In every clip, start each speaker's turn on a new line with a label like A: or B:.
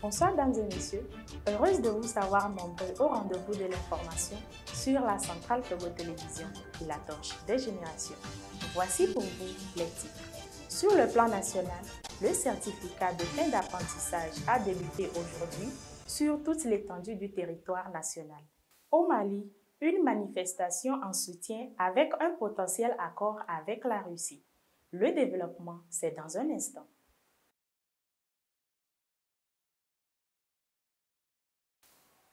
A: Bonsoir dames et messieurs, heureuse de vous savoir nombreux au rendez-vous de l'information sur la centrale Togo Télévision et la torche des générations. Voici pour vous les titres. Sur le plan national, le certificat de fin d'apprentissage a débuté aujourd'hui sur toute l'étendue du territoire national. Au Mali, une manifestation en soutien avec un potentiel accord avec la Russie. Le développement, c'est dans un instant.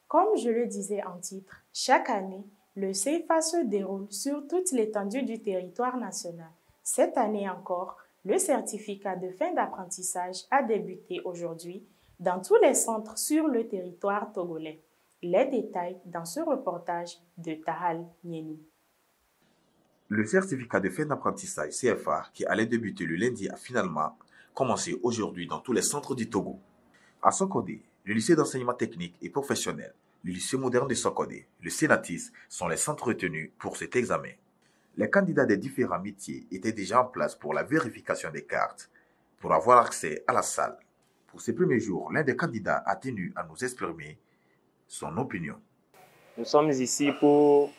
A: Comme je le disais en titre, chaque année, le CFA se déroule sur toute l'étendue du territoire national. Cette année encore, le certificat de fin d'apprentissage a débuté aujourd'hui dans tous les centres sur le territoire togolais. Les détails dans ce reportage de Tahal Nieni.
B: Le certificat de fin d'apprentissage CFA qui allait débuter le lundi a finalement commencé aujourd'hui dans tous les centres du Togo. À Sokodé, le lycée d'enseignement technique et professionnel, le lycée moderne de Sokodé, le Sénatis sont les centres retenus pour cet examen. Les candidats des différents métiers étaient déjà en place pour la vérification des cartes, pour avoir accès à la salle. Pour ces premiers jours, l'un des candidats a tenu à nous exprimer son opinion.
C: Nous sommes ici pour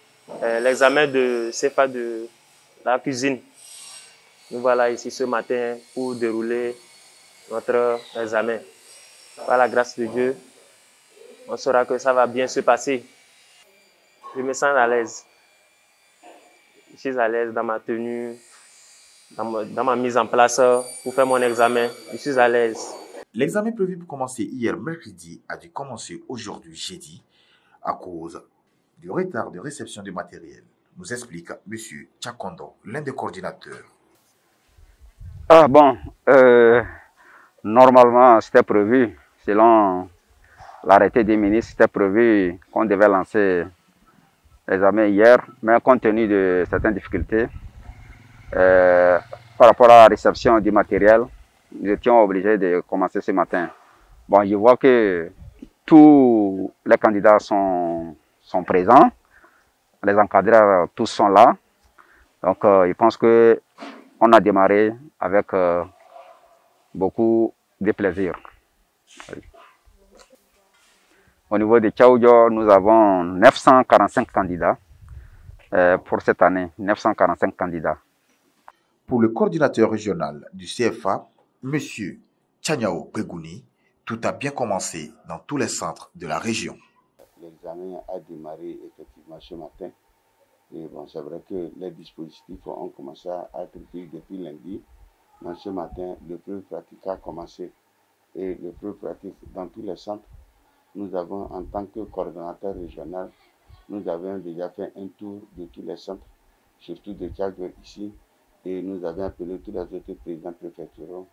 C: l'examen de CFA de la cuisine. Nous voilà ici ce matin pour dérouler notre examen. Par la grâce de Dieu, on saura que ça va bien se passer. Je me sens à l'aise. Je suis à l'aise dans ma tenue, dans ma mise en place pour faire mon examen. Je suis à l'aise.
B: L'examen prévu pour commencer hier mercredi a dû commencer aujourd'hui jeudi à cause du retard de réception du matériel, nous explique M. Tchakondo, l'un des coordinateurs.
D: Normalement, c'était prévu, selon l'arrêté des ministres, c'était prévu qu'on devait lancer l'examen hier, mais compte tenu de certaines difficultés, par rapport à la réception du matériel, nous étions obligés de commencer ce matin. Bon, je vois que tous les candidats sont présents, les encadreurs tous sont là, donc je pense qu'on a démarré avec beaucoup de plaisir. Oui. Au niveau de Tchaoudjo, nous avons 945 candidats pour cette année, 945 candidats.
B: Pour le coordinateur régional du CFA, M. Tchanyao Pegouni, tout a bien commencé dans tous les centres de la région.
E: L'examen a démarré effectivement ce matin. Et bon, c'est vrai que les dispositifs ont commencé à être pris depuis lundi. Mais ce matin, le preuve pratique a commencé. Et le preuve pratique dans tous les centres, nous avons, en tant que coordonnateur régional, nous avons déjà fait un tour de tous les centres, surtout de Tchadjo ici. Et nous avons appelé tous les autres présidents préfectoraux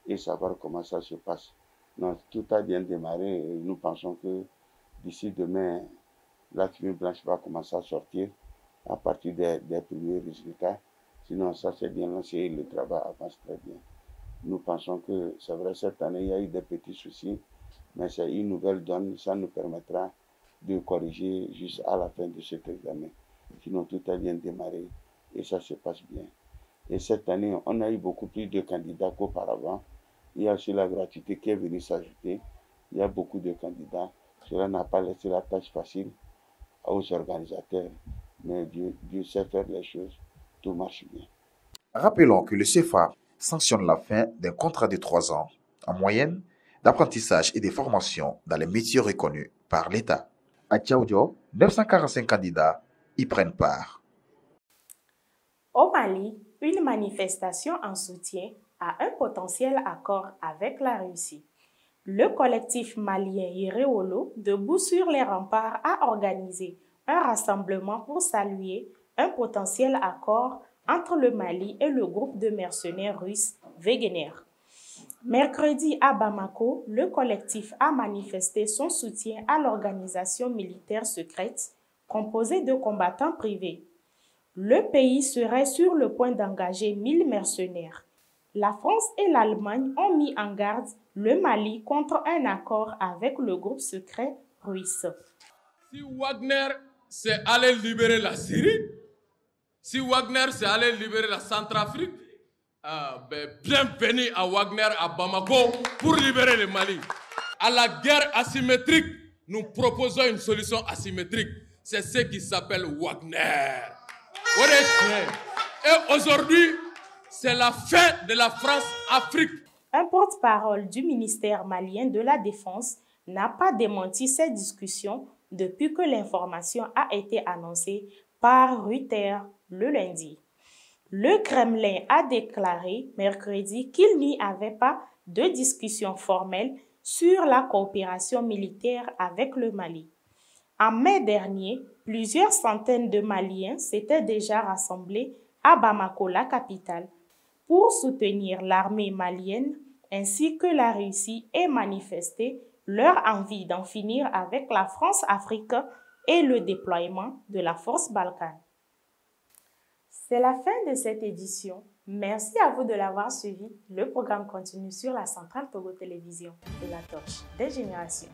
E: et savoir comment ça se passe. Donc, tout a bien démarré et nous pensons que d'ici demain, la fumée blanche va commencer à sortir à partir des premiers résultats. Sinon, ça c'est bien lancé et le travail avance très bien. Nous pensons que c'est vrai, cette année, il y a eu des petits soucis, mais c'est une nouvelle donne. Ça nous permettra de corriger juste à la fin de cet examen. Sinon, tout a bien démarré et ça se passe bien. Et cette année, on a eu beaucoup plus de candidats qu'auparavant. Il y a aussi la gratuité qui est venue s'ajouter. Il y a beaucoup de candidats. Cela n'a pas laissé la tâche facile aux organisateurs. Mais Dieu sait faire les choses. Tout marche bien.
B: Rappelons que le CFA sanctionne la fin d'un contrat de 3 ans, en moyenne, d'apprentissage et de formation dans les métiers reconnus par l'État. À Tchaoudjo, 945 candidats y prennent part.
A: Au Mali, une manifestation en soutien à un potentiel accord avec la Russie. Le collectif malien Yereolo, debout sur les remparts, a organisé un rassemblement pour saluer un potentiel accord entre le Mali et le groupe de mercenaires russes Wegener. Mercredi à Bamako, le collectif a manifesté son soutien à l'organisation militaire secrète composée de combattants privés. Le pays serait sur le point d'engager 1000 mercenaires. La France et l'Allemagne ont mis en garde le Mali contre un accord avec le groupe secret russe.
F: Si Wagner c'est aller libérer la Syrie, si Wagner c'est aller libérer la Centrafrique, bienvenue à Wagner à Bamako pour libérer le Mali. À la guerre asymétrique, nous proposons une solution asymétrique. C'est ce qui s'appelle Wagner. Et aujourd'hui, c'est la fin de la France-Afrique.
A: Un porte-parole du ministère malien de la Défense n'a pas démenti ces discussions depuis que l'information a été annoncée par Reuters le lundi. Le Kremlin a déclaré mercredi qu'il n'y avait pas de discussion formelle sur la coopération militaire avec le Mali. En mai dernier, plusieurs centaines de Maliens s'étaient déjà rassemblés à Bamako, la capitale, pour soutenir l'armée malienne ainsi que la Russie et manifester leur envie d'en finir avec la France-Afrique et le déploiement de la force Balkan. C'est la fin de cette édition. Merci à vous de l'avoir suivi. Le programme continue sur la centrale Togo Télévision de la Torche des Générations.